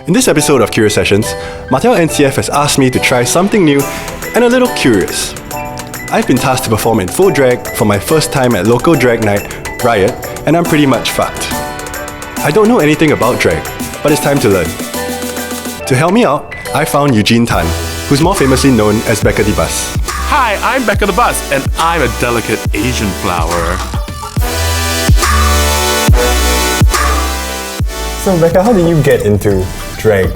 In this episode of Curious Sessions, Martell NCF has asked me to try something new and a little curious. I've been tasked to perform in full drag for my first time at local drag night, Riot, and I'm pretty much fucked. I don't know anything about drag, but it's time to learn. To help me out, I found Eugene Tan, who's more famously known as Becca the Bus. Hi, I'm Becca the Bus, and I'm a delicate Asian flower. So Becca, how did you get into drag?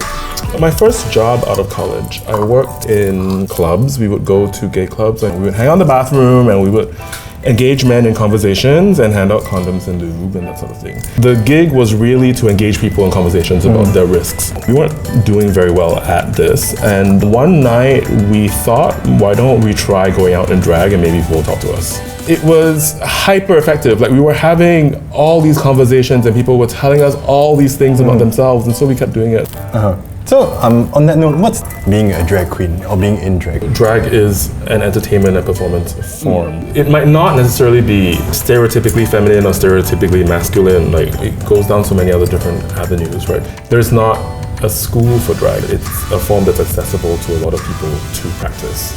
My first job out of college, I worked in clubs. We would go to gay clubs and we would hang out in the bathroom and we would engage men in conversations and hand out condoms and lube and that sort of thing. The gig was really to engage people in conversations about their risks. We weren't doing very well at this, and one night we thought, why don't we try going out in drag and maybe people will talk to us. It was hyper effective. Like, we were having all these conversations and people were telling us all these things about themselves, and so we kept doing it. So, on that note, what's being a drag queen or being in drag? Drag is an entertainment and performance form. It might not necessarily be stereotypically feminine or stereotypically masculine. Like, it goes down so many other different avenues, right? There's not a school for drag. It's a form that's accessible to a lot of people to practice.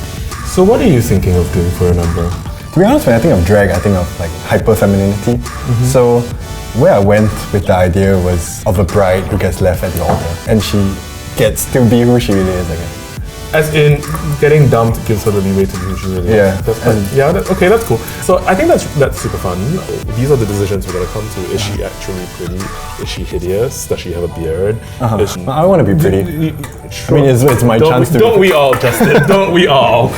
So what are you thinking of doing for a number? To be honest, when I think of drag, I think of like hyper-femininity. So where I went with the idea was of a bride who gets left at the altar, and she gets to be who she really is, I guess. As in, getting dumped gives her the leeway to be who she really is. That's fun. Okay, that's cool. So I think that's super fun. These are the decisions we're gonna come to. Is she actually pretty? Is she hideous? Does she have a beard? I want to be pretty. Sure. I mean, it's my chance to. Don't we all, Justin? Don't we all?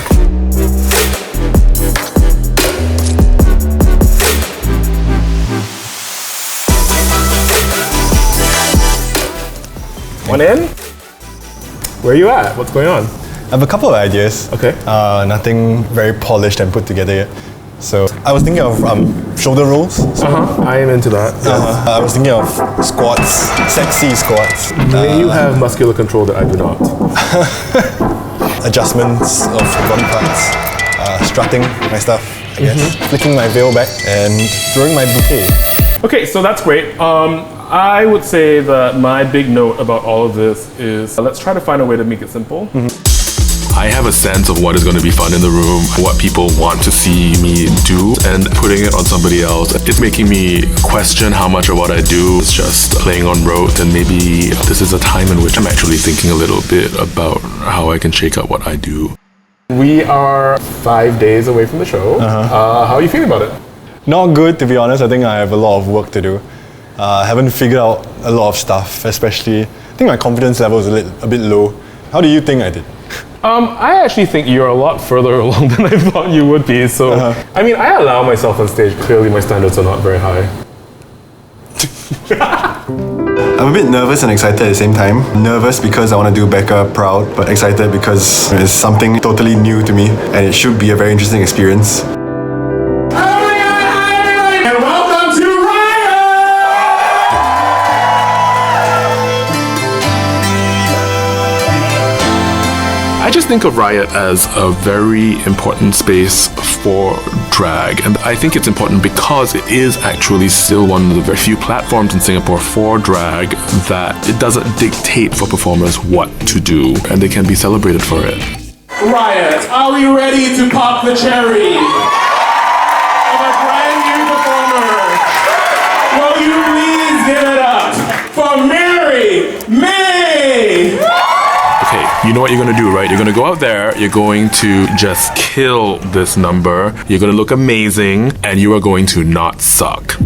One in? Where are you at? What's going on? I have a couple of ideas. Okay. Nothing very polished and put together yet. So I was thinking of shoulder rolls. So, I am into that. Yes. I was thinking of squats, sexy squats. You have muscular control that I do not. Adjustments of body parts, strutting my stuff, I guess. Flicking my veil back and throwing my bouquet. Okay, so that's great. I would say that my big note about all of this is let's try to find a way to make it simple. I have a sense of what is going to be fun in the room, what people want to see me do, and putting it on somebody else. It's making me question how much of what I do is just playing on rote, and maybe this is a time in which I'm actually thinking a little bit about how I can shake up what I do. We are 5 days away from the show. How are you feeling about it? Not good, to be honest. I think I have a lot of work to do. I haven't figured out a lot of stuff, especially, I think my confidence level is a bit low. How do you think I did? I actually think you're a lot further along than I thought you would be. So, I mean, I allow myself on stage. Clearly, my standards are not very high. I'm a bit nervous and excited at the same time. Nervous because I want to do Becca proud, but excited because it's something totally new to me and it should be a very interesting experience. I just think of Riot as a very important space for drag, and I think it's important because it is actually still one of the very few platforms in Singapore for drag that it doesn't dictate for performers what to do, and they can be celebrated for it. Riot, are we ready to pop the cherry of a brand new performer? Will you please give it up for Mary May? Okay, you know what you're gonna do, right? You're gonna go out there, you're going to just kill this number, you're gonna look amazing, and you are going to not suck.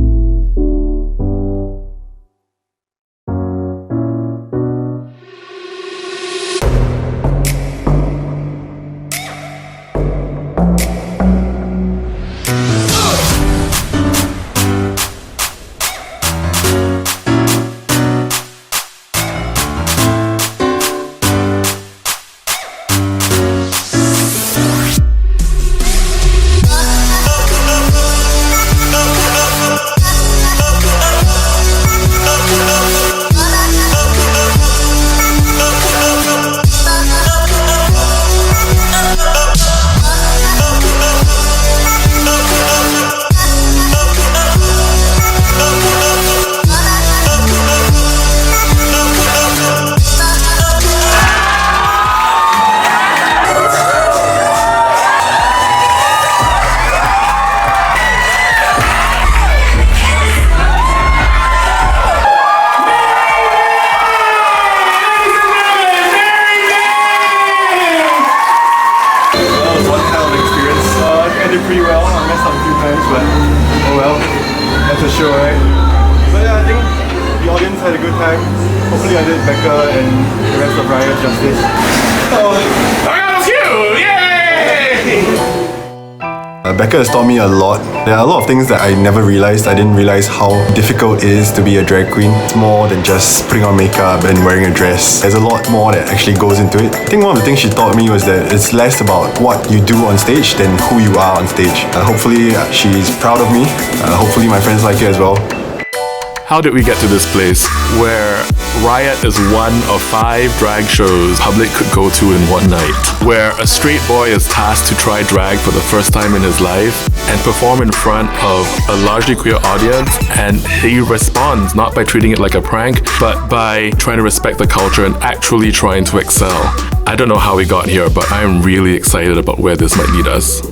That's a show, right? So yeah, I think the audience had a good time. Hopefully I did Becca and the rest of Riot justice. Oh, that was you! Yay! Becca has taught me a lot. There are a lot of things that I never realized. I didn't realize how difficult it is to be a drag queen. It's more than just putting on makeup and wearing a dress. There's a lot more that actually goes into it. I think one of the things she taught me was that it's less about what you do on stage than who you are on stage. Hopefully she's proud of me. Hopefully my friends like it as well. How did we get to this place where Riot is one of 5 drag shows public could go to in one night, where a straight boy is tasked to try drag for the first time in his life and perform in front of a largely queer audience, and he responds not by treating it like a prank, but by trying to respect the culture and actually trying to excel. I don't know how we got here, but I'm really excited about where this might lead us.